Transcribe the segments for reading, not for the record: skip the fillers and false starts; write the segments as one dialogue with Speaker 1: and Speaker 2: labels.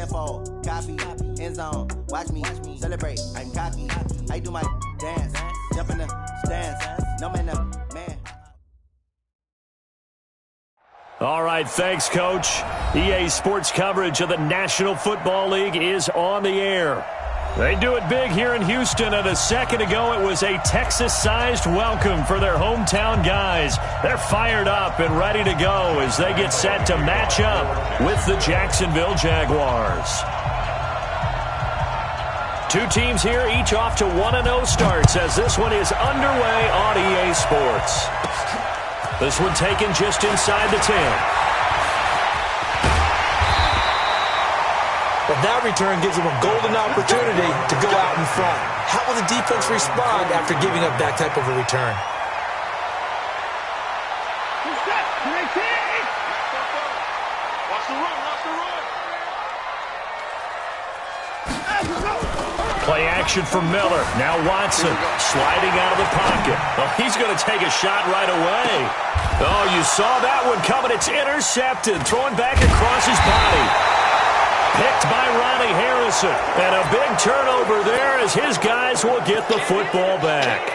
Speaker 1: tenfold, copy, end zone, watch me celebrate, I'm cocky, I do my dance, jump in the stands, no man, man.
Speaker 2: All right, thanks, Coach. EA Sports coverage of the National Football League is on the air. They do it big here in Houston, and a second ago it was a Texas-sized welcome for their hometown guys. They're fired up and ready to go as they get set to match up with the Jacksonville Jaguars. Two teams here, each off to 1-0 starts as this one is underway on EA Sports. This one taken just inside the 10.
Speaker 3: But that return gives them a golden opportunity to go out in front. How will the defense respond after giving up that type of a return?
Speaker 2: Play action for Miller. Now Watson sliding out of the pocket. Well, he's going to take a shot right away. Oh, you saw that one coming. It's intercepted. Throwing back across his body. Picked by Ronnie Harrison. And a big turnover there as his guys will get the football back.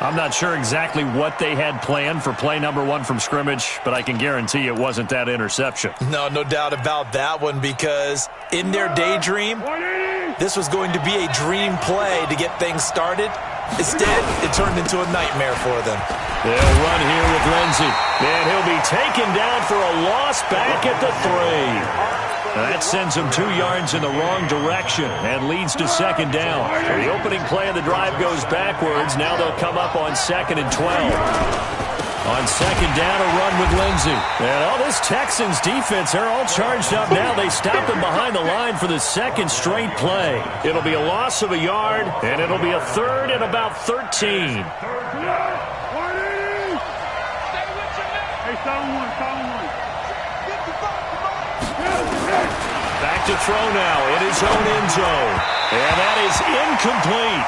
Speaker 2: I'm not sure exactly what they had planned for play number one from scrimmage, but I can guarantee it wasn't that interception.
Speaker 3: No doubt about that one, because in their daydream, this was going to be a dream play to get things started. Instead, it turned into a nightmare for them.
Speaker 2: They'll run here with Lindsey. And he'll be taken down for a loss back at the 3. That sends them 2 yards in the wrong direction and leads to second down. The opening play of the drive goes backwards. Now they'll come up on 2nd and 12. On second down, a run with Lindsey. And all this Texans defense, they're all charged up now. They stop them behind the line for the second straight play. It'll be a loss of a yard, and it'll be a third and about 13. Back to throw now in his own end zone. And that is incomplete.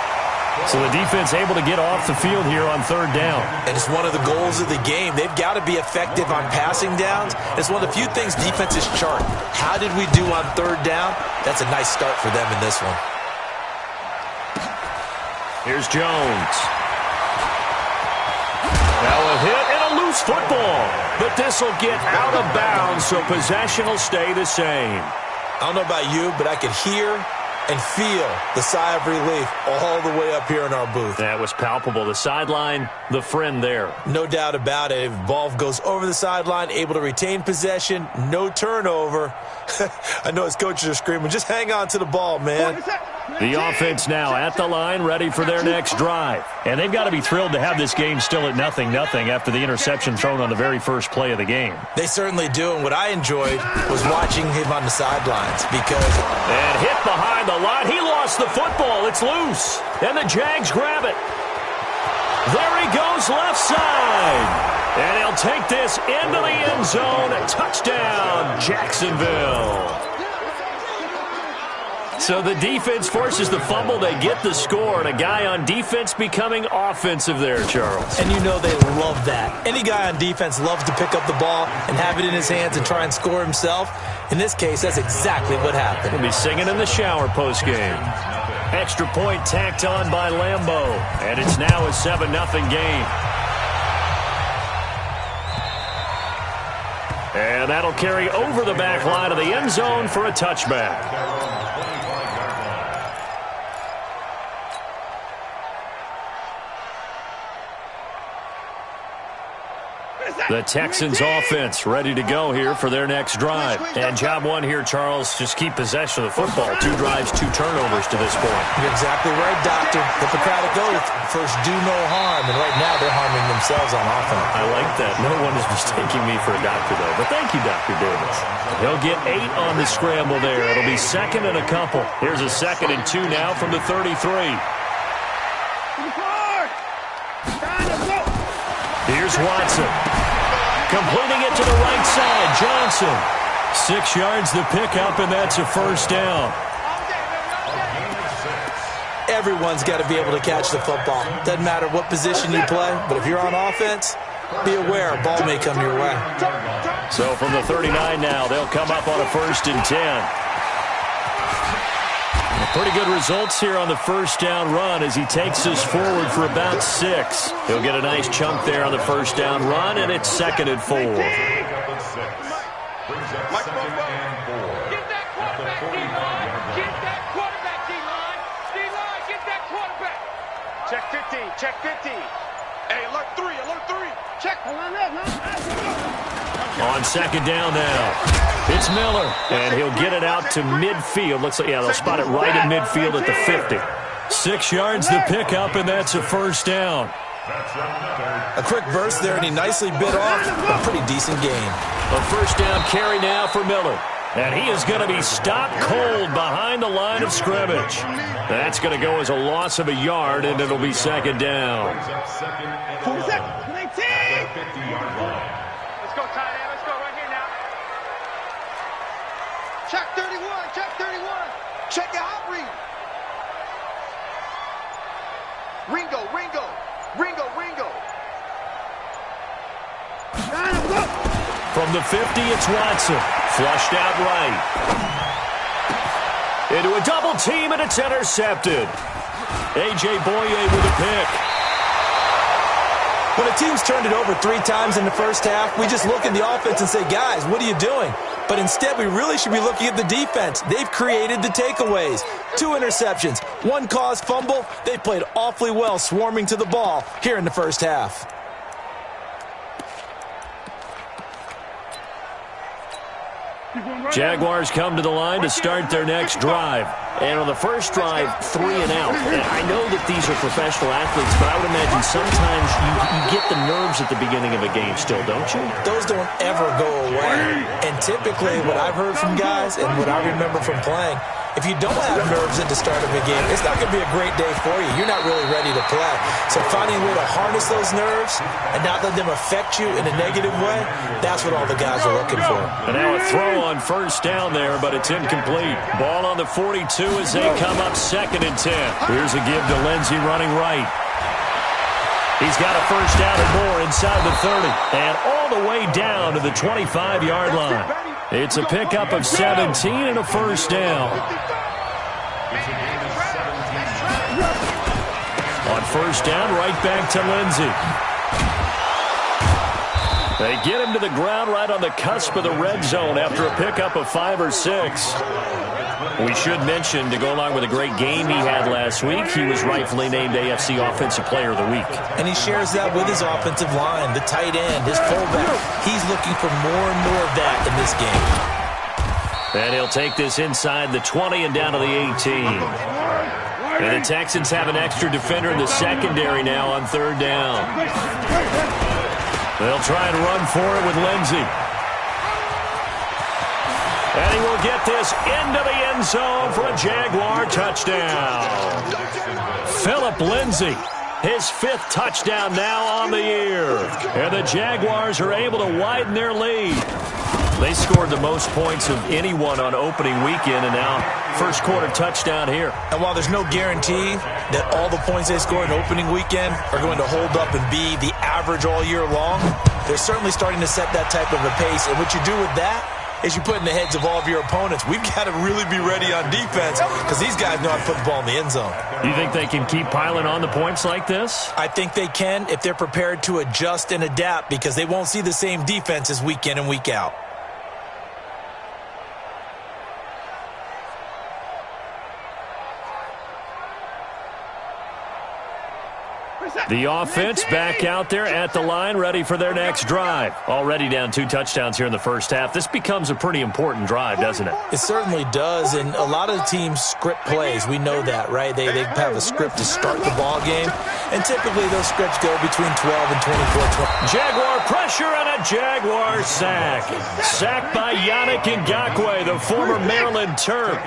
Speaker 2: So the defense able to get off the field here on third down.
Speaker 3: And it's one of the goals of the game. They've got to be effective on passing downs. It's one of the few things defenses chart. How did we do on third down? That's a nice start for them in this one.
Speaker 2: Here's Jones. Now a hit and a loose football. But this will get out of bounds, so possession will stay the same.
Speaker 3: I don't know about you, but I could hear and feel the sigh of relief all the way up here in our booth.
Speaker 2: That was palpable. The sideline, the friend there.
Speaker 3: No doubt about it. If the ball goes over the sideline, able to retain possession, no turnover. I know his coaches are screaming, just hang on to the ball, man.
Speaker 2: The offense now at the line, ready for their next drive. And they've got to be thrilled to have this game still at 0-0 after the interception thrown on the very first play of the game.
Speaker 3: They certainly do, and what I enjoyed was watching him on the sidelines because...
Speaker 2: And hit behind the line. He lost the football. It's loose. And the Jags grab it. There he goes left side. And he'll take this into the end zone. Touchdown, Jacksonville. So the defense forces the fumble. They get the score, and a guy on defense becoming offensive there, Charles.
Speaker 3: And you know they love that. Any guy on defense loves to pick up the ball and have it in his hands and try and score himself. In this case, that's exactly what happened.
Speaker 2: He'll be singing in the shower postgame. Extra point tacked on by Lambeau, and it's now a 7-0 game. And that'll carry over the back line of the end zone for a touchback. The Texans offense ready to go here for their next drive. And job one here, Charles, just keep possession of the football. 2 drives, 2 turnovers to this point.
Speaker 3: You're exactly right, Doctor. Hippocratic oath, first do no harm. And right now they're harming themselves on offense.
Speaker 2: I like that. No one is mistaking me for a doctor, though. But thank you, Dr. Davis. He'll get 8 on the scramble there. It'll be second and a couple. Here's a 2nd and 2 now from the 33. Here's Watson. Completing it to the right side, Johnson. 6 yards the pickup, and that's a first down.
Speaker 3: Everyone's got to be able to catch the football. Doesn't matter what position you play, but if you're on offense, be aware a ball may come your way.
Speaker 2: So from the 39 now, they'll come up on a 1st and 10. Pretty good results here on the first down run as he takes us forward for about 6. He'll get a nice chunk there on the first down run, and it's 2nd and 4.
Speaker 4: Get that quarterback, D-line. Get that quarterback, D-line. D-line, get that quarterback. Check 15, check 15. Hey, alert 3, alert 3. Check.
Speaker 2: On 2nd down now. It's Miller, and he'll get it out to midfield. Looks like, yeah, they'll spot it right in midfield at the 50. 6 yards to pick up, and that's a first down.
Speaker 3: A quick burst there, and he nicely bit off a pretty decent gain.
Speaker 2: A first down carry now for Miller. And he is going to be stopped cold behind the line of scrimmage. That's going to go as a loss of a yard, and it'll be 2nd down.
Speaker 4: 4 seconds. 19. Let's go, tight end. Let's go right here now. Check 31. Check 31. Check your hot read. Ringo, Ringo. Ringo, Ringo.
Speaker 2: From the 50, it's Watson. Flushed out right. Into a double team, and it's intercepted. A.J. Boye with a pick.
Speaker 3: When a team's turned it over 3 times in the first half, we just look at the offense and say, guys, what are you doing? But instead, we really should be looking at the defense. They've created the takeaways. 2 interceptions, 1 caused fumble. They played awfully well swarming to the ball here in the first half.
Speaker 2: Jaguars come to the line to start their next drive. And on the first drive, 3 and out. And I know that these are professional athletes, but I would imagine sometimes you get the nerves at the beginning of a game still, don't you?
Speaker 3: Those don't ever go away. And typically what I've heard from guys and what I remember from playing, if you don't have nerves at the start of a game, it's not going to be a great day for you. You're not really ready to play. So finding a way to harness those nerves and not let them affect you in a negative way, that's what all the guys are looking for.
Speaker 2: And now a throw on first down there, but it's incomplete. Ball on the 42 as they come up 2nd and 10. Here's a give to Lindsey running right. He's got a first down and more inside the 30 and all the way down to the 25-yard line. It's a pickup of 17 and a first down. On first down, right back to Lindsey. They get him to the ground right on the cusp of the red zone after a pickup of 5 or 6. We should mention, to go along with a great game he had last week, he was rightfully named AFC Offensive Player of the Week.
Speaker 3: And he shares that with his offensive line, the tight end, his fullback. He's looking for more and more of that in this game.
Speaker 2: And he'll take this inside the 20 and down to the 18. And the Texans have an extra defender in the secondary now on 3rd down. They'll try and run for it with Lindsey. And he will get this into the end zone for a Jaguar touchdown. Phillip Lindsey, his 5th touchdown now on the year. And the Jaguars are able to widen their lead. They scored the most points of anyone on opening weekend, and now first quarter touchdown here.
Speaker 3: And while there's no guarantee that all the points they score in opening weekend are going to hold up and be the average all year long, they're certainly starting to set that type of a pace. And what you do with that is you put in the heads of all of your opponents, we've got to really be ready on defense because these guys know how to put the ball in the end zone.
Speaker 2: You think they can keep piling on the points like this?
Speaker 3: I think they can if they're prepared to adjust and adapt because they won't see the same defenses week in and week out.
Speaker 2: The offense back out there at the line, ready for their next drive. Already down 2 touchdowns here in the first half. This becomes a pretty important drive, doesn't it?
Speaker 3: It certainly does, and a lot of the teams script plays. We know that, right? They have a script to start the ball game, and typically those scripts go between 12 and 24.
Speaker 2: Jaguar pressure and a Jaguar sack. Sacked by Yannick Ngakoue, the former Maryland Terp.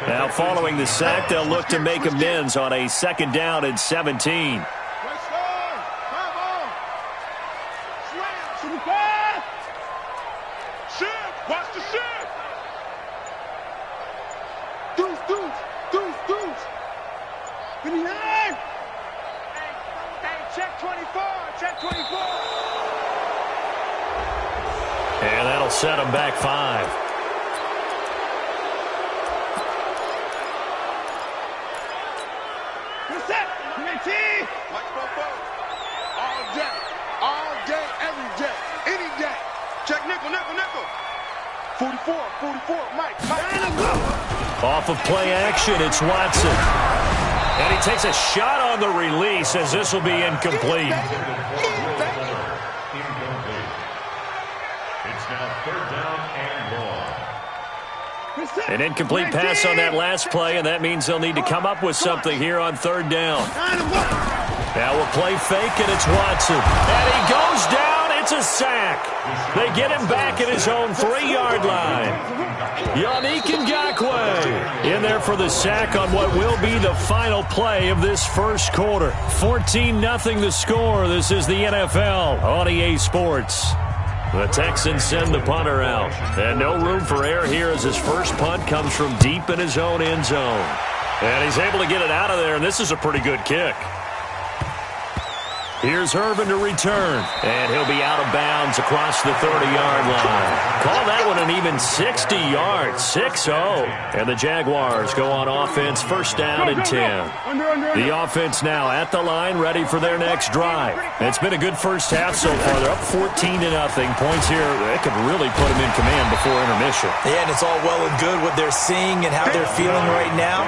Speaker 2: Now following the sack, they'll look to make amends on a 2nd down and 17.
Speaker 4: Watch the shift. Deuce. 59. Hey, check 24. Check 24.
Speaker 2: And that'll set them back 5.
Speaker 4: All day, every day, any day. Check nickel. 44, Mike.
Speaker 2: Off of play action, it's Watson. And he takes a shot on the release as this will be incomplete.
Speaker 5: It's now third down and long.
Speaker 2: An incomplete pass on that last play, and that means they'll need to come up with something here on third down. Now we'll play fake, and it's Watson. And he goes down. It's a sack. They get him back at his own 3-yard line. Yannick Ngakoue in there for the sack on what will be the final play of this first quarter. 14-0 the score. This is the NFL on EA Sports. The Texans send the punter out. And no room for error here as his first punt comes from deep in his own end zone. And he's able to get it out of there, and this is a pretty good kick. Here's Irvin to return, and he'll be out of bounds across the 30-yard line. Call that one an even 60 yards, 6-0. And the Jaguars go on offense, first down and 10. The offense now at the line, ready for their next drive. It's been a good first half so far. They're up 14-0. Points here, they could really put them in command before intermission.
Speaker 3: Yeah, and it's all well and good what they're seeing and how they're feeling right now.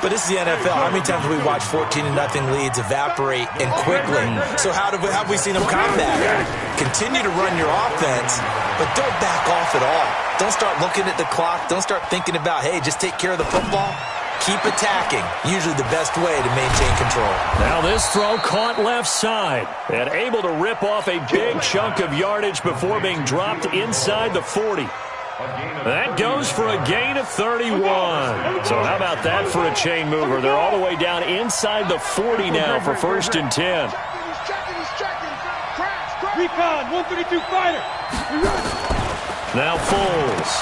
Speaker 3: But this is the NFL. How many times have we watched 14-0 leads evaporate and quickly? So how have we seen them combat? Continue to run your offense, but don't back off at all. Don't start looking at the clock. Don't start thinking about, hey, just take care of the football. Keep attacking. Usually the best way to maintain control.
Speaker 2: Now this throw caught left side and able to rip off a big chunk of yardage before being dropped inside the 40. That goes for a gain of 31. So how about that for a chain mover? They're all the way down inside the 40 now for first and 10.
Speaker 4: Recon, 132 fighter.
Speaker 2: Now Foles.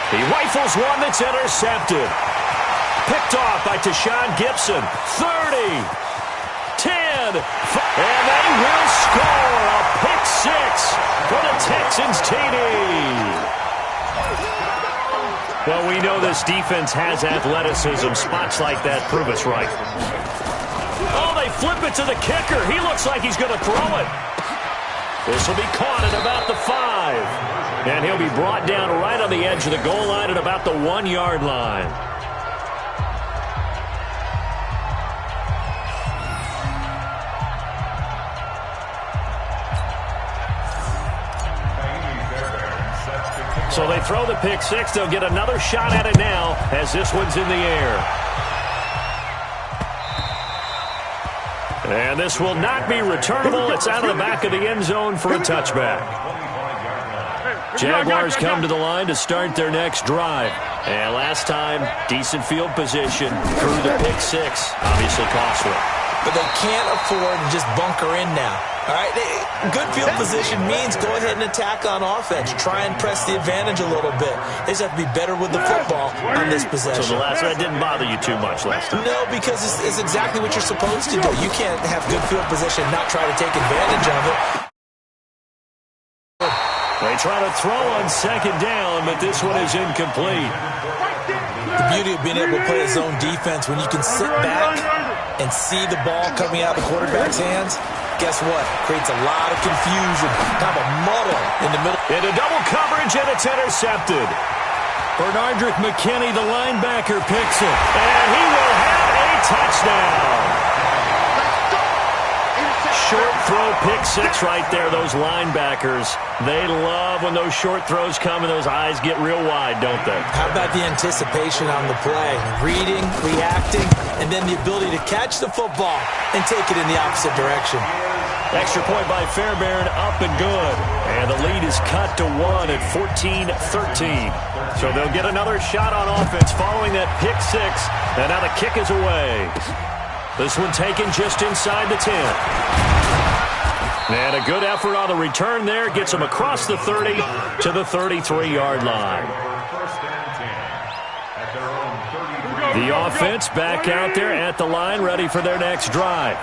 Speaker 2: He rifles one that's intercepted. Picked off by Tashawn Gibson. 30. 10. And they will score a pick six for the Texans TD. Well, we know this defense has athleticism. Spots like that prove us right. Oh, they flip it to the kicker. He looks like he's going to throw it. This will be caught at about the 5. And he'll be brought down right on the edge of the goal line at about the 1-yard line. So they throw the pick six. They'll get another shot at it now as this one's in the air. And this will not be returnable. It's out of the back of the end zone for a touchback. Jaguars come to the line to start their next drive. And last time, decent field position through the pick six. Obviously costly.
Speaker 3: But they can't afford to just bunker in now. All right, good field position means go ahead and attack on offense. Try and press the advantage a little bit. They just have to be better with the football on this possession.
Speaker 2: So the last one didn't bother you too much last time?
Speaker 3: No, because it's exactly what you're supposed to do. You can't have good field position and not try to take advantage of it.
Speaker 2: They try to throw on second down, but this one is incomplete.
Speaker 3: The beauty of being able to play a zone defense when you can sit back and see the ball coming out of the quarterback's hands, guess what? Creates a lot of confusion, kind of a muddle in the middle.
Speaker 2: Into double coverage, and it's intercepted. Bernardrick McKinney, the linebacker, picks it. And he will have a touchdown. Short throw, pick six right there. Those linebackers, they love when those short throws come and those eyes get real wide, don't they?
Speaker 3: How about the anticipation on the play? Reading, reacting, and then the ability to catch the football and take it in the opposite direction.
Speaker 2: Extra point by Fairbairn, up and good. And the lead is cut to 1 at 14-13. So they'll get another shot on offense following that pick six. And now the kick is away. This one taken just inside the 10. And a good effort on the return there. Gets them across the 30 to the 33-yard line. The offense back out there at the line, ready for their next drive.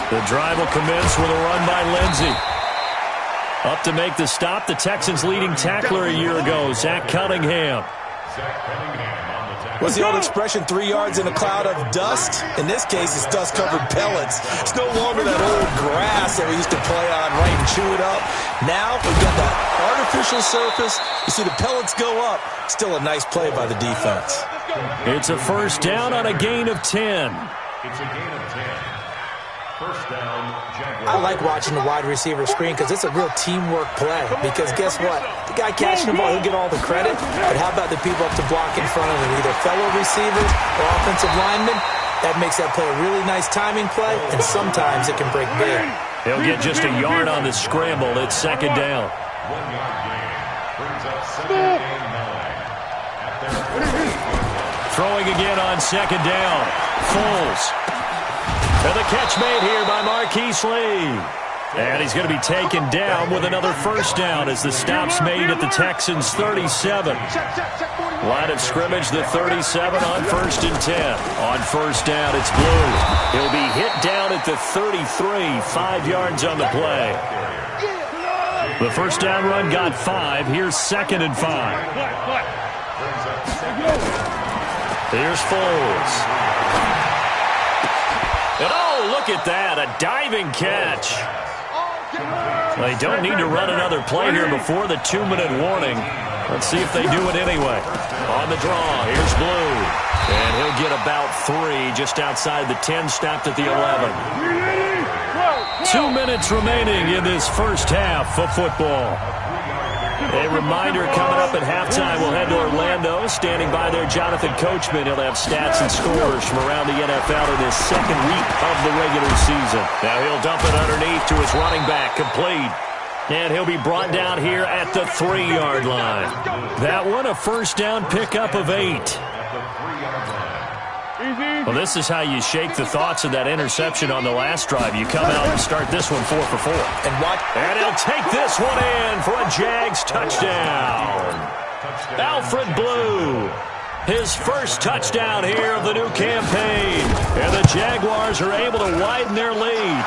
Speaker 2: The drive will commence with a run by Lindsey. Up to make the stop, the Texans' leading tackler a year ago, Zach Cunningham.
Speaker 5: Zach Cunningham on the tackle.
Speaker 3: What's the old expression, 3 yards in a cloud of dust? In this case, it's dust-covered pellets. It's no longer that old grass that we used to play on, right, and chew it up. Now we've got that artificial surface. You see the pellets go up. Still a nice play by the defense.
Speaker 2: It's a first down on a gain of 10.
Speaker 5: It's a gain of 10. First down, Jaguars.
Speaker 3: I like watching the wide receiver screen because it's a real teamwork play. Because guess what? The guy catching the ball, he'll get all the credit. But how about the people up to block in front of him, either fellow receivers or offensive linemen? That makes that play a really nice timing play, and sometimes it can break big.
Speaker 2: He'll get just a yard on the scramble. It's second down.
Speaker 5: 1 yard gain. Brings up second and 9.
Speaker 2: Throwing again on second down. Foles. And the catch made here by Marquise Lee. And he's going to be taken down with another first down as the stop's made at the Texans' 37. Line of scrimmage, the 37 on first and 10. On first down, it's Blue. He'll be hit down at the 33, 5 yards on the play. The first down run got 5. Here's second and 5. Here's Foles. And oh, look at that, a diving catch. They don't need to run another play here before the 2-minute warning. Let's see if they do it anyway. On the draw, here's Blue. And he'll get about 3 just outside the 10, stopped at the 11. 2 minutes remaining in this first half of football. A reminder coming up at halftime, we'll head to Orlando. Standing by there, Jonathan Coachman. He'll have stats and scores from around the NFL in his second week of the regular season. Now he'll dump it underneath to his running back, complete. And he'll be brought down here at the 3-yard line. That one, a first down pickup of 8. Well, this is how you shake the thoughts of that interception on the last drive. You come out and start this one 4 for 4. And he'll take this one in for a Jags touchdown. Alfred Blue, his first touchdown here of the new campaign. And the Jaguars are able to widen their lead.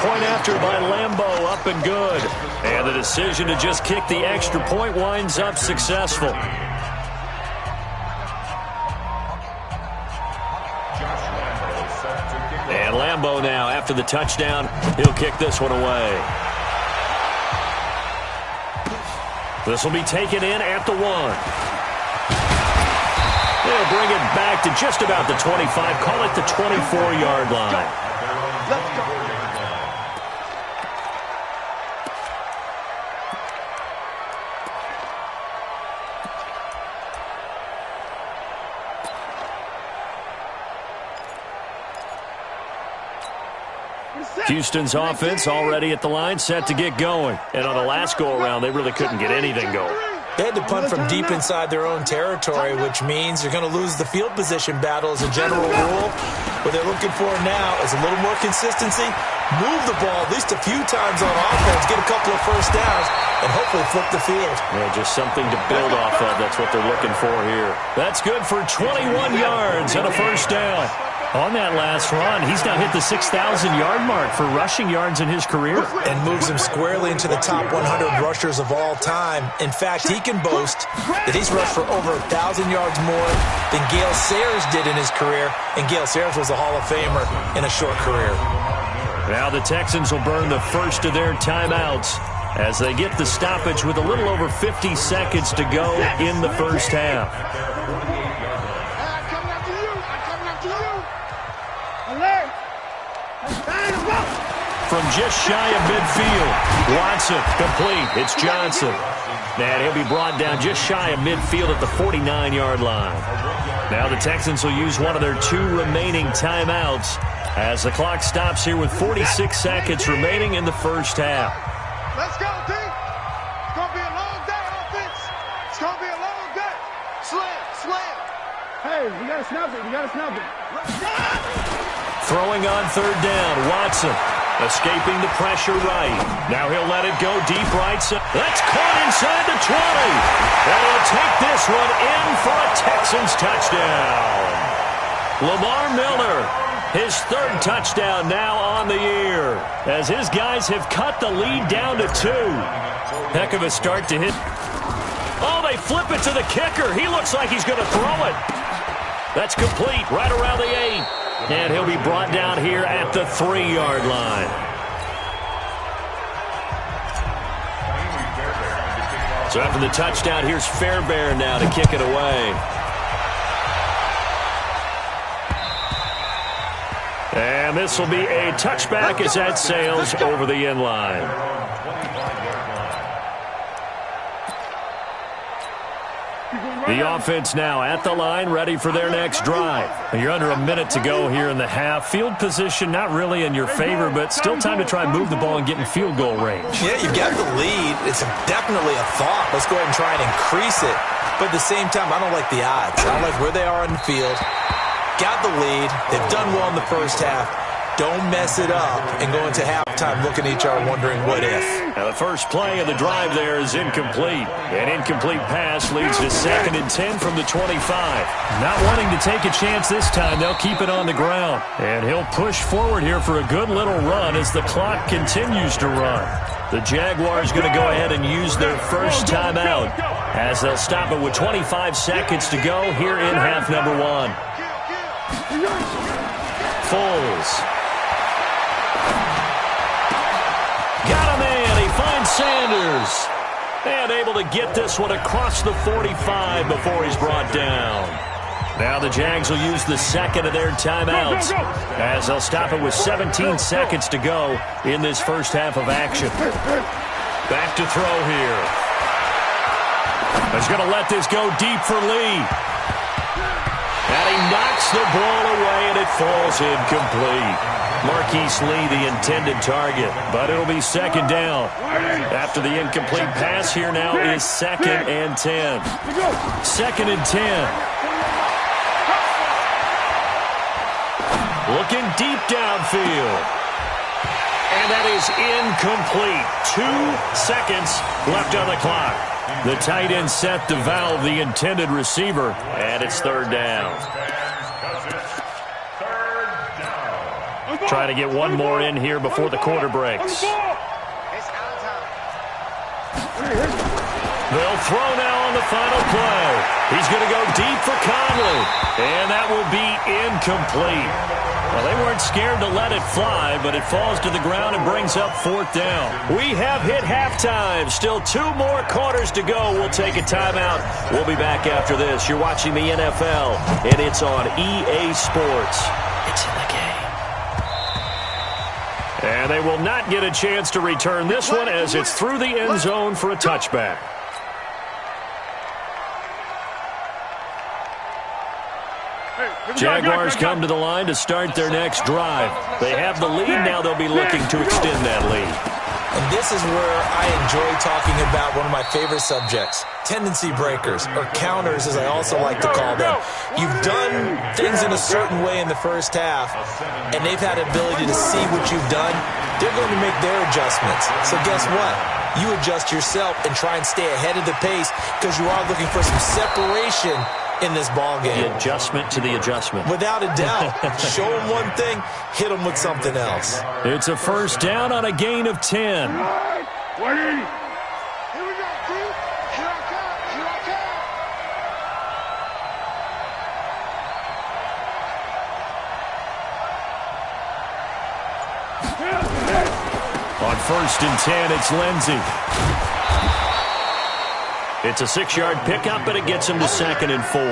Speaker 2: Point after by Lambeau, up and good. And the decision to just kick the extra point winds up successful. And Lambeau now, after the touchdown, he'll kick this one away. This will be taken in at the 1. They'll bring it back to just about the 25, call it the 24-yard line.
Speaker 4: Let's go.
Speaker 2: Houston's offense already at the line, set to get going. And on the last go-around, they really couldn't get anything going.
Speaker 3: They had to punt from deep inside their own territory, which means they're going to lose the field position battle as a general rule. What they're looking for now is a little more consistency, move the ball at least a few times on offense, get a couple of first downs, and hopefully flip the field.
Speaker 2: Yeah, just something to build off of. That's what they're looking for here. That's good for 21 yards and a first down. On that last run, he's now hit the 6,000-yard mark for rushing yards in his career.
Speaker 3: And moves him squarely into the top 100 rushers of all time. In fact, he can boast that he's rushed for over 1,000 yards more than Gale Sayers did in his career. And Gale Sayers was a Hall of Famer in a short career.
Speaker 2: Now the Texans will burn the first of their timeouts as they get the stoppage with a little over 50 seconds to go in the first half. From just shy of midfield, Watson complete. It's Johnson. And he'll be brought down just shy of midfield at the 49-yard line. Now the Texans will use one of their 2 remaining timeouts as the clock stops here with 46 seconds remaining in the first half.
Speaker 4: Let's go, D. It's going to be a long day, offense. It's going to be a long day. Slam.
Speaker 6: Hey, you got to snap it.
Speaker 2: Throwing on third down, Watson. Escaping the pressure right. Now he'll let it go deep right side. That's caught inside the 20. And he'll take this one in for a Texans touchdown. Lamar Miller, his 3rd touchdown now on the year, as his guys have cut the lead down to 2. Heck of a start to hit. Oh, they flip it to the kicker. He looks like he's going to throw it. That's complete right around the 8. And he'll be brought down here at the 3-yard line. So after the touchdown, here's Fairbairn now to kick it away. And this will be a touchback as that sails over the end line. The offense now at the line, ready for their next drive. You're under a minute to go here in the half. Field position not really in your favor, but still time to try and move the ball and get in field goal range. Yeah, you've got the lead. It's definitely a thought. Let's go ahead and try and increase it. But at the same time, I don't like the odds. I don't like where they are on the field. Got the lead. They've done well in the first half. Don't mess it up and go into halftime looking at each other wondering what if. Now the first play of the drive there is incomplete. An incomplete pass leads to 2nd and 10 from the 25. Not wanting to take a chance this time, they'll keep it on the ground. And he'll push forward here for a good little run as the clock continues to run. The Jaguars going to go ahead and use their first timeout as they'll stop it with 25 seconds to go here in half number 1. Foles. Got him in. He finds Sanders. And able to get this one across the 45 before he's brought down. Now the Jags will use the second of their timeouts as they'll stop it with 17 seconds to go in this first half of action. Back to throw here. He's going to let this go deep for Lee. And he knocks the ball away, and it falls incomplete. Marquise Lee, the intended target, but it'll be 2nd down. After the incomplete pass, here now is 2nd and 10. 2nd and 10. Looking deep downfield. And that is incomplete. 2 seconds left on the clock. The tight end set to valve the intended receiver, and it's 3rd down. Trying to get one more in here before the quarter breaks. They'll throw now on the final play. He's going to go deep for Conley, and that will be incomplete. Well, they weren't scared to let it fly, but it falls to the ground and brings up 4th down. We have hit halftime. Still 2 more quarters to go. We'll take a timeout. We'll be back after this. You're watching the NFL, and it's on EA Sports. It's in the game. And they will not get a chance to return this one as it's through the end zone for a touchback. Jaguars come to the line to start their next drive. They have the lead. Now they'll be looking to extend that lead. And this is where I enjoy talking about one of my favorite subjects, tendency breakers, or counters as I also like to call them. You've done things in a certain way in the first half, and they've had the ability to see what you've done. They're going to make their adjustments. So guess what? You adjust yourself and try and stay ahead of the pace because you are looking for some separation in this ball game. The adjustment to the adjustment. Without a doubt. Show them one thing, hit them with something else. It's a 1st down on a gain of 10. On 1st and 10, it's Lindsey. It's a 6-yard pickup, but it gets him to 2nd and 4.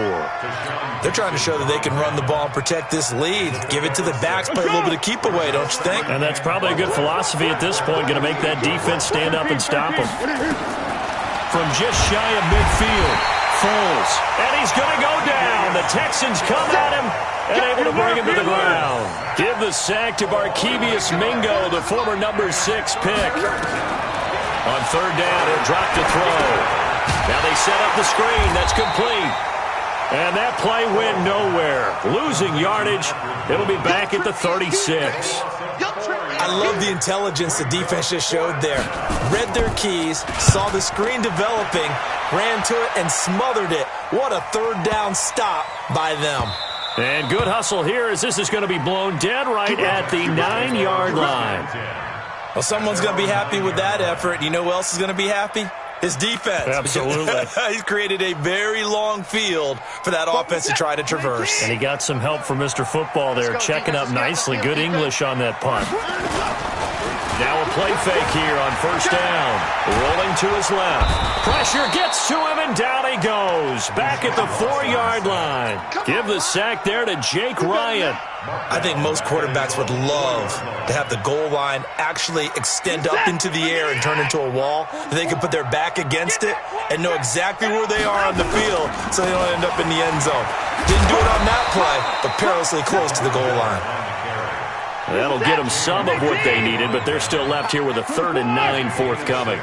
Speaker 2: They're trying to show that they can run the ball and protect this lead. Give it to the backs, play a little bit of keep away, don't you think? And that's probably a good philosophy at this point, going to make that defense stand up and stop them. From just shy of midfield, Foles. And he's going to go down. The Texans come at him and able to bring him to the ground. Give the sack to Barkevious Mingo, the former number 6 pick. On 3rd down, he'll drop to throw. Now they set up the screen. That's complete. And that play went nowhere. Losing yardage. It'll be back at the 36. I love the intelligence the defense just showed there. Read their keys, saw the screen developing, ran to it, and smothered it. What a 3rd down stop by them. And good hustle here as this is going to be blown dead right at the 9-yard line. Well, someone's going to be happy with that effort. You know who else is going to be happy?
Speaker 3: His defense.
Speaker 2: Absolutely.
Speaker 3: He's created a very long field for that offense to try to traverse.
Speaker 2: And he got some help from Mr. Football there, checking up nicely. Good English on that punt. Now a play fake here on first down. Rolling to his left. Pressure gets to him, and down he goes. Back at the 4-yard line. Give the sack there to Jake Ryan.
Speaker 3: I think most quarterbacks would love to have the goal line actually extend up into the air and turn into a wall. They can put their back against it and know exactly where they are on the field so they don't end up in the end zone. Didn't do it on that play, but perilously close to the goal line.
Speaker 2: That'll get them some of what they needed, but they're still left here with a 3rd and 9 forthcoming.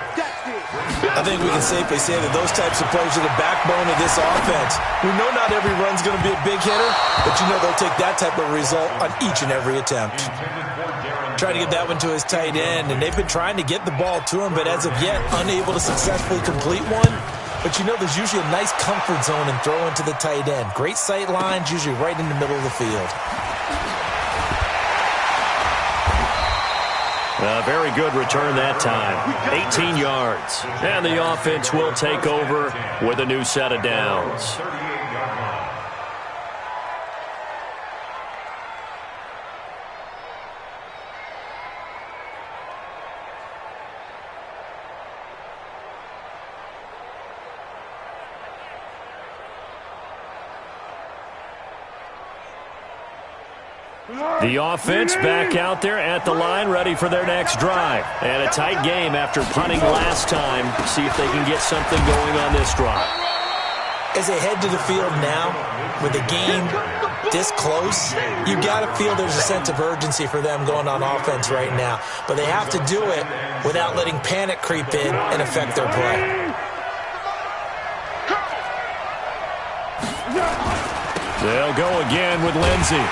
Speaker 3: I think we can safely say that those types of plays are the backbone of this offense. We know not every run's going to be a big hitter, but you know they'll take that type of result on each and every attempt. Trying to get that one to his tight end, and they've been trying to get the ball to him, but as of yet, unable to successfully complete one. But you know there's usually a nice comfort zone in throwing to the tight end. Great sight lines, usually right in the middle of the field.
Speaker 2: A very good return that time. 18 yards. And the offense will take over with a new set of downs. The offense back out there at the line, ready for their next drive. And a tight game after punting last time. See if they can get something going on this drive.
Speaker 3: As they head to the field now, with the game this close, you got to feel there's a sense of urgency for them going on offense right now. But they have to do it without letting panic creep in and affect their play.
Speaker 2: They'll go again with Lindsey.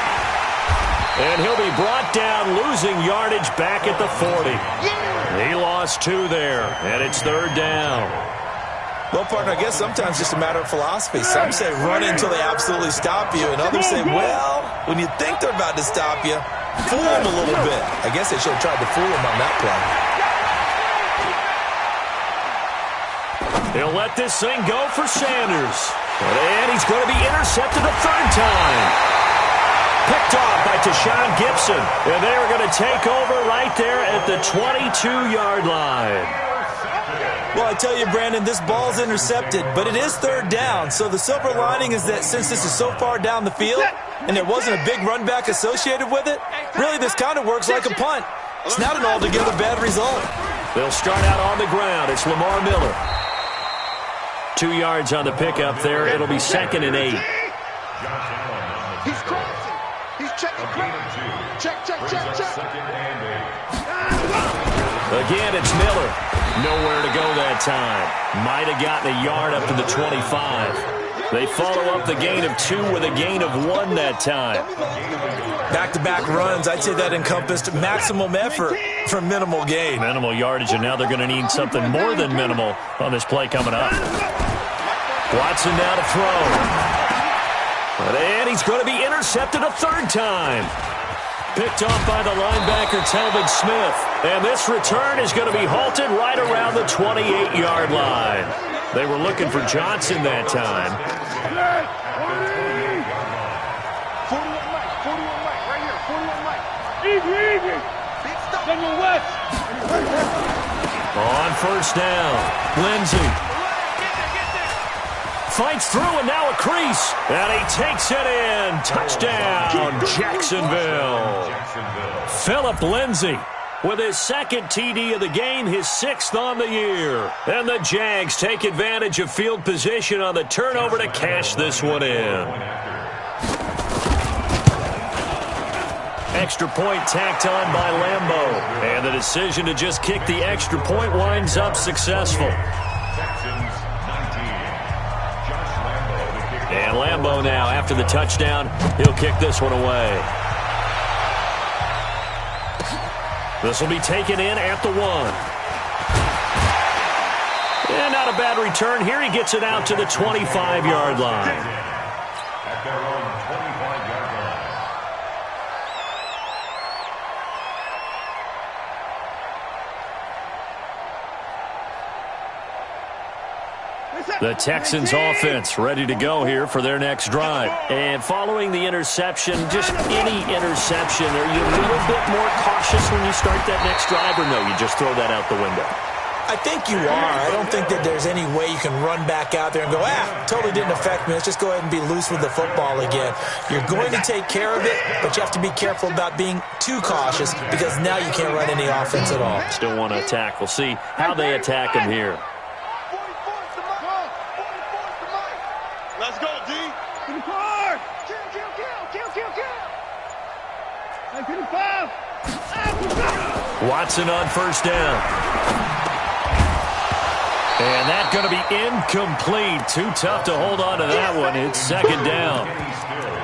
Speaker 2: And he'll be brought down, losing yardage back at the 40. He lost 2 there, and it's 3rd down.
Speaker 3: Well, partner, I guess sometimes it's just a matter of philosophy. Some say run until they absolutely stop you, and others say, well, when you think they're about to stop you, fool them a little bit. I guess they should have tried to fool them on that
Speaker 2: play. He'll let this thing go for Sanders. And he's going to be intercepted a 3rd time. Picked off by Tashawn Gibson. And they are going to take over right there at the 22-yard line.
Speaker 3: Well, I tell you, Brandon, this ball's intercepted, but it is 3rd down. So the silver lining is that since this is so far down the field and there wasn't a big run back associated with it, really this kind of works like a punt. It's not an altogether bad result.
Speaker 2: They'll start out on the ground. It's Lamar Miller. 2 yards on the pickup there. It'll be 2nd and 8.
Speaker 4: He's crossing. He's checking. Check.
Speaker 2: Again, it's Miller. Nowhere to go that time. Might have gotten a yard up to the 25. They follow up the gain of 2 with a gain of 1 that time.
Speaker 3: Back-to-back runs, I'd say that encompassed maximum effort for minimal gain.
Speaker 2: Minimal yardage, and now they're going to need something more than minimal on this play coming up. Watson now to throw. And he's going to be intercepted a 3rd time. Picked off by the linebacker, Telvin Smith. And this return is going to be halted right around the 28-yard line. They were looking for Johnson that time.
Speaker 6: 41 Mike, right here, 41 Mike. Easy. Send him west.
Speaker 2: On first down, Lindsey. Fights through, and now a crease. And he takes it in. Touchdown, Jacksonville. Philip Lindsey with his 2nd TD of the game, his 6th on the year. And the Jags take advantage of field position on the turnover to cash this one in. Extra point tacked on by Lambeau. And the decision to just kick the extra point winds up successful. And Lambeau now, after the touchdown, he'll kick this one away. This will be taken in at the 1. And not a bad return here. He gets it out to the 25-yard line.
Speaker 5: At their own 25-yard line.
Speaker 2: The Texans offense ready to go here for their next drive.
Speaker 3: And following the interception, just any interception, are you a little bit more cautious when you start that next drive, or no, you just throw that out the window?
Speaker 7: I think you are. I don't think that there's any way you can run back out there and go, totally didn't affect me. Let's just go ahead and be loose with the football again. You're going to take care of it, but you have to be careful about being too cautious because now you can't run any offense at all.
Speaker 2: Still want to attack. We'll see how they attack him here.
Speaker 4: Let's go, D.
Speaker 6: To the car.
Speaker 2: Watson on first down. And that's going to be incomplete. Too tough to hold on to that one. It's second down.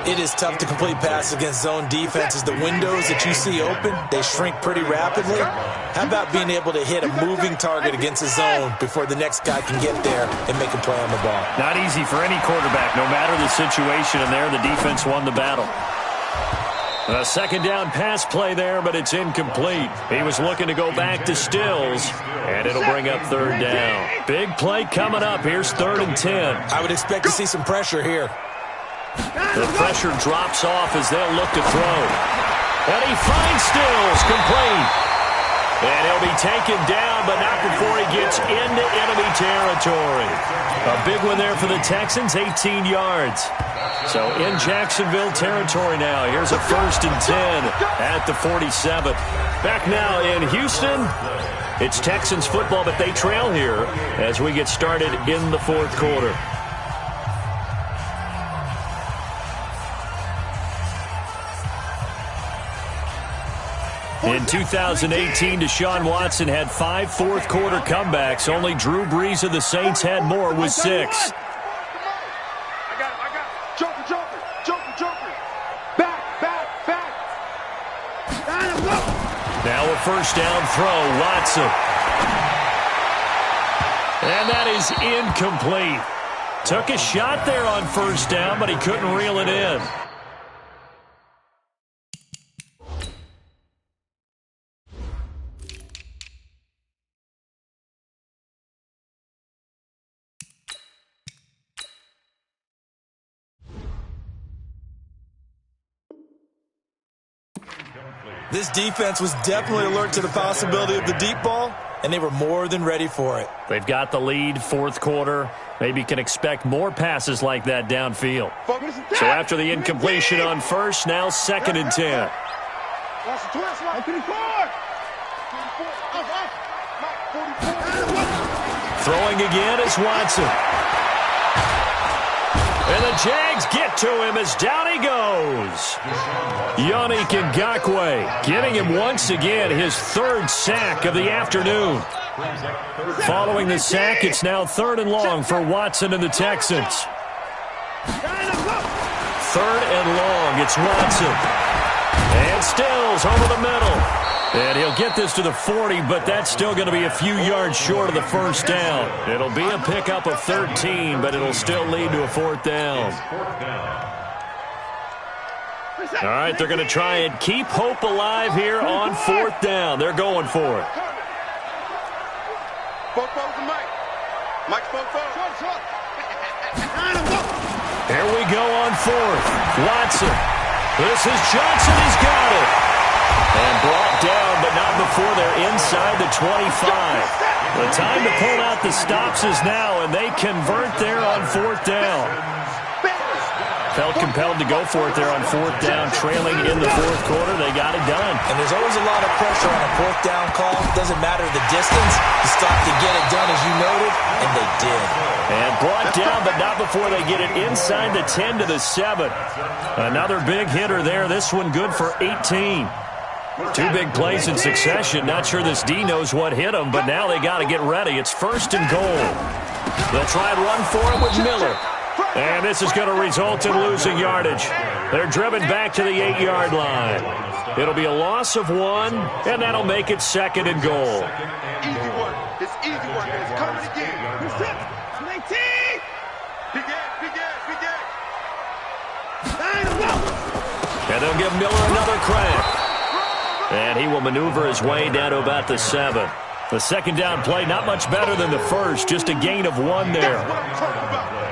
Speaker 7: It is tough to complete passes against zone defenses. The windows that you see open, they shrink pretty rapidly. How about being able to hit a moving target against a zone before the next guy can get there and make a play on the ball?
Speaker 2: Not easy for any quarterback, no matter the situation. And there, the defense won the battle. A second down pass play there, but it's incomplete. He was looking to go back to Stills, and it'll bring up third down. Big play coming up. Here's 3rd and 10.
Speaker 7: I would expect to see some pressure here.
Speaker 2: The pressure drops off as they'll look to throw. And he finds Stills, complete. And he'll be taken down, but not before he gets into enemy territory. A big one there for the Texans, 18 yards. So in Jacksonville territory now. Here's a 1st and 10 at the 47. Back now in Houston. It's Texans football, but they trail here as we get started in the 4th quarter. In 2018, Deshaun Watson had 5 fourth-quarter comebacks. Only Drew Brees of the Saints had more with 6.
Speaker 6: I got it. Joker. Back.
Speaker 2: Now a first down throw, Watson. And that is incomplete. Took a shot there on first down, but he couldn't reel it in.
Speaker 7: This defense was definitely alert to the possibility of the deep ball, and they were more than ready for it.
Speaker 2: They've got the lead, 4th quarter. Maybe can expect more passes like that downfield. So after the incompletion on first, now 2nd and 10. Throwing again is Watson. And the Jags get to him as down he goes. Yannick Ngakoue getting him once again his 3rd sack of the afternoon. Following the sack, it's now 3rd and long for Watson and the Texans. 3rd and long, it's Watson. And Stills over the middle. And he'll get this to the 40, but that's still going to be a few yards short of the first down. It'll be a pickup of 13, but it'll still lead to a 4th down. All right, they're going to try and keep hope alive here on 4th down. They're going for it. Here we go on 4th. Watson. This is Johnson. He's got it. And brought down, but not before they're inside the 25. The time to pull out the stops is now, and they convert there on 4th down. Felt compelled to go for it there on 4th down, trailing in the 4th quarter. They got it done.
Speaker 7: And there's always a lot of pressure on a 4th down call. Doesn't matter the distance. You stop to get it done, as you noted, and they did.
Speaker 2: And brought down, but not before they get it inside the 10 to the 7. Another big hitter there. This one good for 18. 2 big plays in succession. Not sure this D knows what hit them, but now they got to get ready. It's 1st and goal. They'll try and run for it with Miller. And this is going to result in losing yardage. They're driven back to the 8-yard line. It'll be a loss of 1, and that'll make it 2nd and goal.
Speaker 4: Easy work. It's easy work. It's coming again.
Speaker 2: And they'll give Miller another crack. And he will maneuver his way down to about the 7. The second down play, not much better than the first, just a gain of 1 there.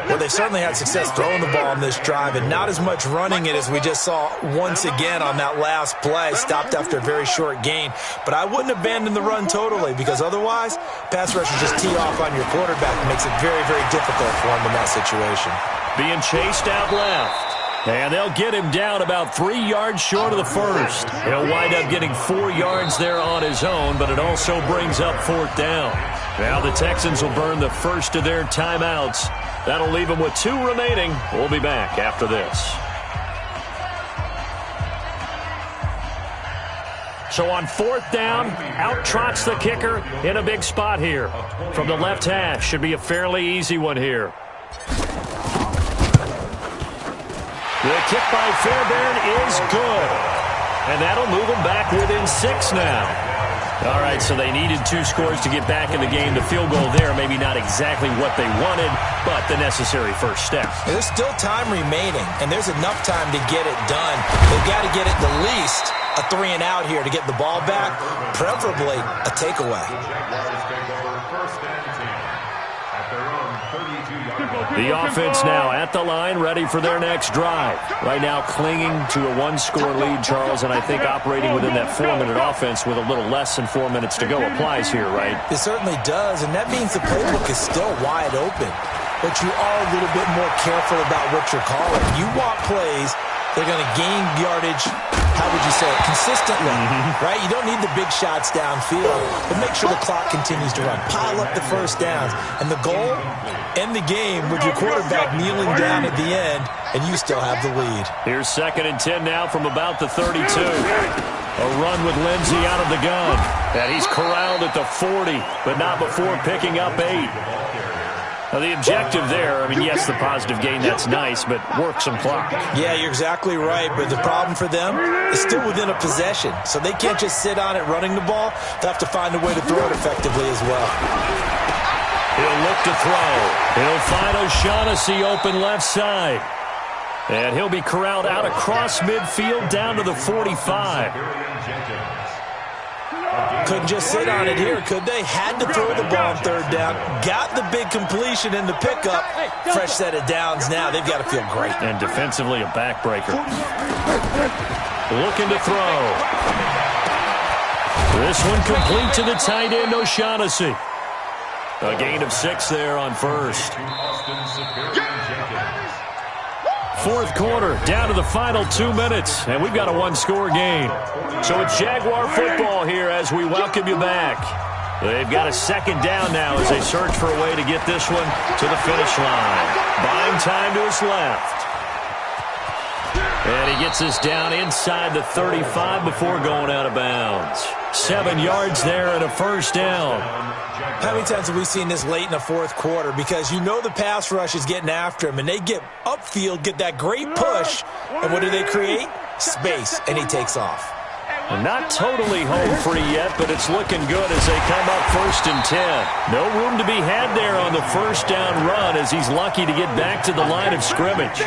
Speaker 7: Well, they certainly had success throwing the ball on this drive, and not as much running it as we just saw once again on that last play. Stopped after a very short gain. But I wouldn't abandon the run totally, because otherwise, pass rushers just tee off on your quarterback and makes it very, very difficult for him in that situation.
Speaker 2: Being chased out left. And they'll get him down about 3 yards short of the first. He'll wind up getting 4 yards there on his own, but it also brings up 4th down. Now the Texans will burn the first of their timeouts. That'll leave them with 2 remaining. We'll be back after this. So on 4th down, out trots the kicker in a big spot here. From the left hash, should be a fairly easy one here. The kick by Fairbairn is good. And that'll move them back within 6 now. All right, so they needed 2 scores to get back in the game. The field goal there, maybe not exactly what they wanted, but the necessary first step.
Speaker 7: There's still time remaining, and there's enough time to get it done. They've got to get it the least a 3 and out here to get the ball back, preferably a takeaway.
Speaker 2: The offense now at the line, ready for their next drive. Right now clinging to a 1-score lead, Charles, and I think operating within that 4-minute offense with a little less than 4 minutes to go applies here, right?
Speaker 7: It certainly does, and that means the playbook is still wide open. But you are a little bit more careful about what you're calling. You want plays that are going to gain yardage, how would you say it, consistently, right? You don't need the big shots downfield, but make sure the clock continues to run. Pile up the first downs. And the goal, end the game with your quarterback kneeling down at the end, and you still have the lead.
Speaker 2: Here's 2nd and 10 now from about the 32. A run with Lindsey out of the gun. And he's corralled at the 40, but not before picking up 8. Now, the objective there, I mean, yes, the positive gain, that's nice, but work some clock.
Speaker 7: Yeah, you're exactly right, but the problem for them is still within a possession, so they can't just sit on it running the ball. They'll have to find a way to throw it effectively as well.
Speaker 2: He'll look to throw. He'll find O'Shaughnessy open left side. And he'll be corralled out across midfield down to the 45.
Speaker 7: Couldn't just sit on it here, could they? Had to throw the ball on 3rd down. Got the big completion in the pickup. Fresh set of downs now. They've got to feel great.
Speaker 2: And defensively a backbreaker. Looking to throw. This one complete to the tight end, O'Shaughnessy. A gain of 6 there on first. 4th quarter, down to the final 2 minutes, and we've got a 1-score game. So it's Jaguar football here as we welcome you back. They've got a 2nd down now as they search for a way to get this one to the finish line. Buying time to his left. And he gets us down inside the 35 before going out of bounds. 7 yards there and a first down.
Speaker 7: How many times have we seen this late in the 4th quarter? Because you know the pass rush is getting after him, and they get upfield, get that great push, and what do they create? Space, and he takes off.
Speaker 2: Not totally home free yet, but it's looking good as they come up 1st and 10. No room to be had there on the first down run as he's lucky to get back to the line of scrimmage.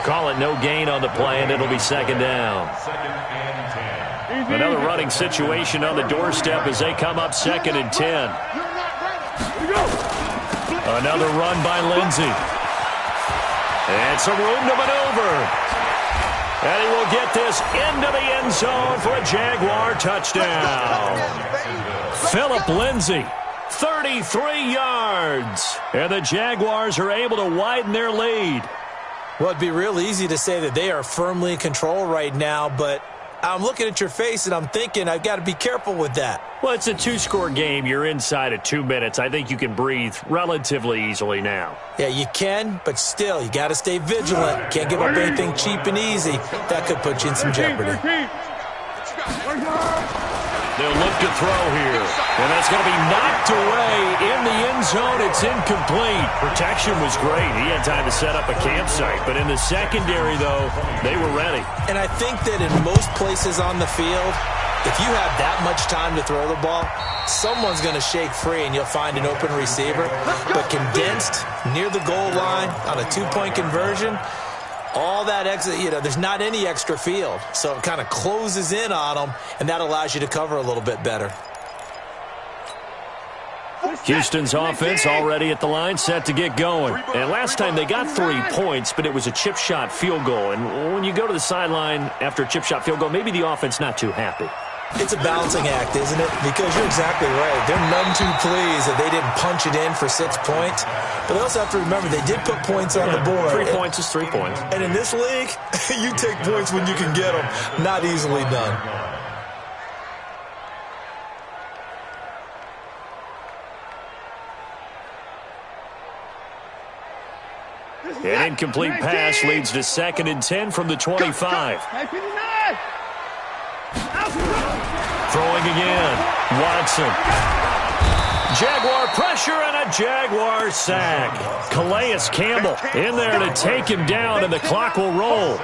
Speaker 2: Call it no gain on the play, and it'll be 2nd down. Another running situation on the doorstep as they come up 2nd and 10. Another run by Lindsey. And some room to maneuver. And he will get this into the end zone for a Jaguar touchdown. Phillip Lindsey, 33 yards. And the Jaguars are able to widen their lead.
Speaker 7: Well, it'd be real easy to say that they are firmly in control right now, but I'm looking at your face and I'm thinking I've got to be careful with that.
Speaker 2: Well, it's a 2-score game. You're inside of 2 minutes. I think you can breathe relatively easily now.
Speaker 7: Yeah, you can, but still, you got to stay vigilant. Can't give up anything cheap and easy. That could put you in some jeopardy.
Speaker 2: They'll look to throw here. And that's going to be knocked away in the end zone. It's incomplete. Protection was great. He had time to set up a campsite. But in the secondary, though, they were ready.
Speaker 7: And I think that in most places on the field, if you have that much time to throw the ball, someone's going to shake free and you'll find an open receiver. But condensed near the goal line on a 2-point conversion, all that exit, there's not any extra field. So it kind of closes in on them, and that allows you to cover a little bit better.
Speaker 2: Houston's offense already at the line, set to get going. And last time they got 3 points, but it was a chip shot field goal. And when you go to the sideline after a chip shot field goal, maybe the offense not too happy.
Speaker 7: It's a balancing act, isn't it? Because you're exactly right. They're none too pleased that they didn't punch it in for 6 points. But they also have to remember they did put points on the board.
Speaker 2: 3 points is 3 points.
Speaker 7: And in this league, you take points when you can get them. Not easily done.
Speaker 2: An incomplete pass leads to 2nd and 10 from the 25. Throwing again. Watson. Jaguar pressure and a Jaguar sack. Calais Campbell in there to take him down, and the clock will roll.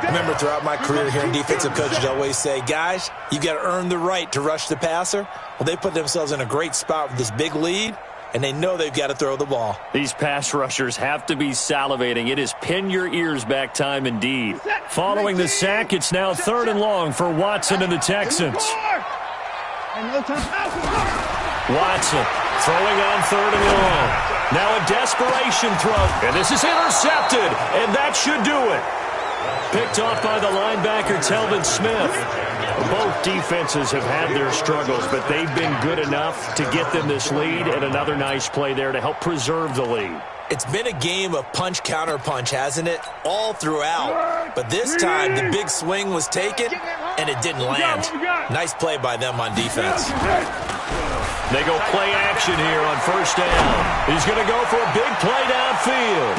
Speaker 7: Remember, throughout my career here, defensive coaches always say, guys, you got to earn the right to rush the passer. Well, they put themselves in a great spot with this big lead, and they know they've got to throw the ball.
Speaker 2: These pass rushers have to be salivating. It is pin your ears back time indeed. Following the sack, it's now 3rd and long for Watson and the Texans. Watson throwing on 3rd and long. Now a desperation throw, and this is intercepted, and that should do it. Picked off by the linebacker, Telvin Smith. Both defenses have had their struggles, but they've been good enough to get them this lead, and another nice play there to help preserve the lead.
Speaker 7: It's been a game of punch-counter-punch, hasn't it? All throughout. But this time, the big swing was taken, and it didn't land. Nice play by them on defense.
Speaker 2: They go play action here on 1st down. He's going to go for a big play downfield.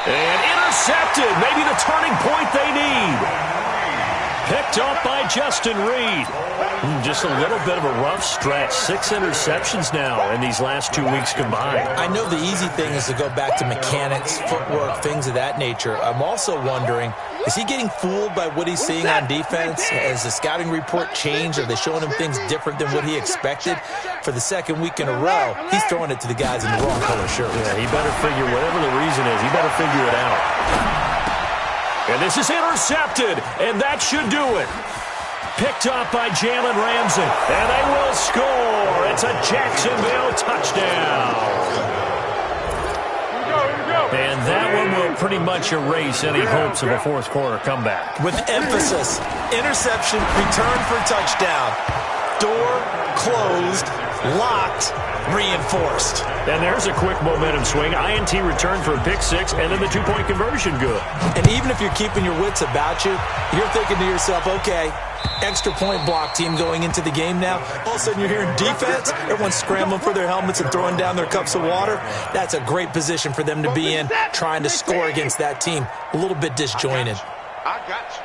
Speaker 2: And intercepted. Maybe the turning point they need. Picked up by Justin Reed. Just a little bit of a rough stretch. 6 interceptions now in these last 2 weeks combined.
Speaker 7: I know the easy thing is to go back to mechanics, footwork, things of that nature. I'm also wondering, is he getting fooled by what he's seeing on defense? Has the scouting report changed? Are they showing him things different than what he expected? For the 2nd week in a row, he's throwing it to the guys in the wrong color shirts.
Speaker 2: Yeah, he better figure, whatever the reason is, he better figure it out. And this is intercepted, and that should do it. Picked up by Jalen Ramsey, and they will score. It's a Jacksonville touchdown. And that one will pretty much erase any hopes of a 4th quarter comeback.
Speaker 7: With emphasis, interception, return for touchdown. Door closed, locked, reinforced.
Speaker 2: And there's a quick momentum swing. INT return for a pick 6, and then the 2-point conversion good.
Speaker 7: And even if you're keeping your wits about you, you're thinking to yourself, okay, extra point block team going into the game now. All of a sudden you're hearing defense. Everyone's scrambling for their helmets and throwing down their cups of water. That's a great position for them to be in, trying to score against that team. A little bit disjointed.
Speaker 6: I got you.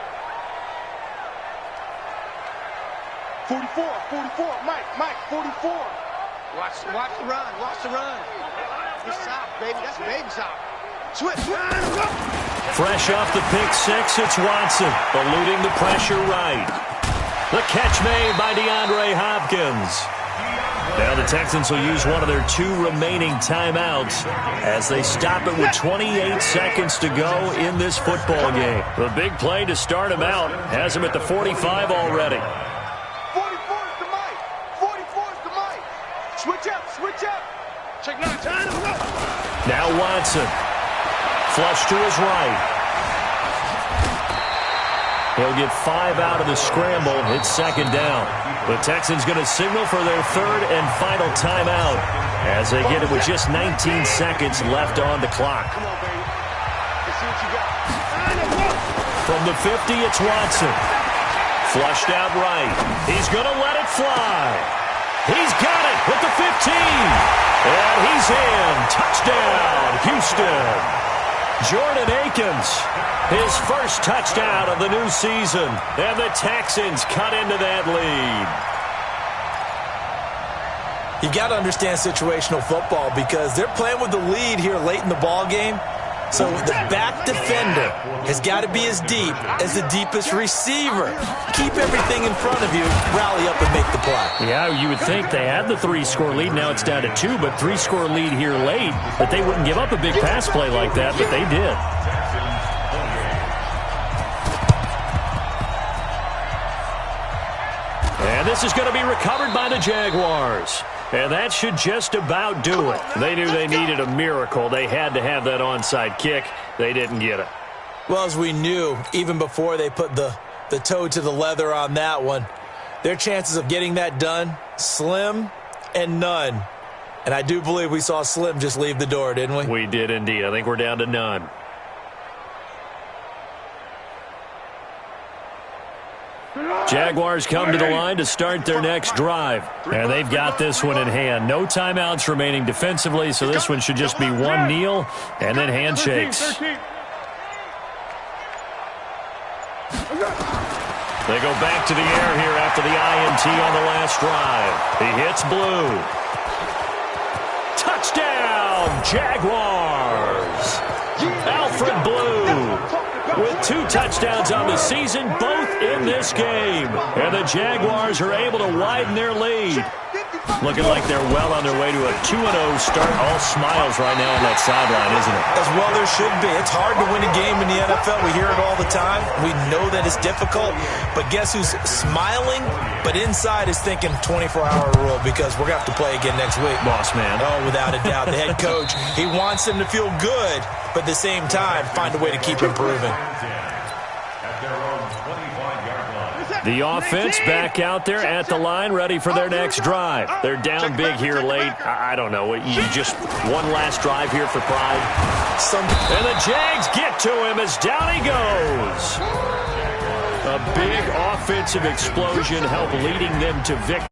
Speaker 6: 44, Mike, 44.
Speaker 1: Watch the run. It's soft, baby. That's baby soft. Switch.
Speaker 2: Fresh off the pick 6, it's Watson, eluding the pressure right. The catch made by DeAndre Hopkins. Now the Texans will use one of their 2 remaining timeouts as they stop it with 28 seconds to go in this football game. The big play to start him out has him at the 45 already.
Speaker 6: 44 is the Mike. 44 is the Mike. Switch up. Check 9. Time to go.
Speaker 2: Now Watson. Flush to his right. He'll get 5 out of the scramble. It's 2nd down. The Texans going to signal for their 3rd and final timeout as they get it with just 19 seconds left on the clock.
Speaker 6: Come on, baby. Let's see what you got.
Speaker 2: From the 50, it's Watson. Flushed out right. He's going to let it fly. He's got it with the 15. And he's in. Touchdown, Houston. Jordan Akins, his first touchdown of the new season. And the Texans cut into that lead.
Speaker 7: You got to understand situational football because they're playing with the lead here late in the ball game. So the back defender has got to be as deep as the deepest receiver. Keep everything in front of you, rally up and make the play.
Speaker 2: Yeah, you would think they had the 3-score lead. Now it's down to 2, but 3-score lead here late. But they wouldn't give up a big pass play like that, but they did. And this is going to be recovered by the Jaguars. And that should just about do it. They knew they needed a miracle. They had to have that onside kick. They didn't get it.
Speaker 7: Well, as we knew, even before they put the toe to the leather on that one, their chances of getting that done, slim and none. And I do believe we saw Slim just leave the door, didn't we?
Speaker 2: We did indeed. I think we're down to none. Jaguars come to the line to start their next drive. And they've got this one in hand. No timeouts remaining defensively, so this one should just be one kneel and then handshakes. They go back to the air here after the INT on the last drive. He hits Blue. Touchdown, Jaguars! Alfred Blue with 2 touchdowns on the season, both in this game. And the Jaguars are able to widen their lead. Looking like they're well on their way to a 2-0 start. All smiles right now on that sideline, isn't it?
Speaker 7: As well there should be. It's hard to win a game in the NFL. We hear it all the time. We know that it's difficult. But guess who's smiling? But inside is thinking 24-hour rule because we're going to have to play again next week.
Speaker 2: Boss man.
Speaker 7: Oh, without a doubt. The head coach, he wants them to feel good, but at the same time, find a way to keep improving.
Speaker 2: The offense back out there at the line, ready for their next drive. They're down big here late. I don't know. You just one last drive here for pride. And the Jags get to him as down he goes. A big offensive explosion helped leading them to victory.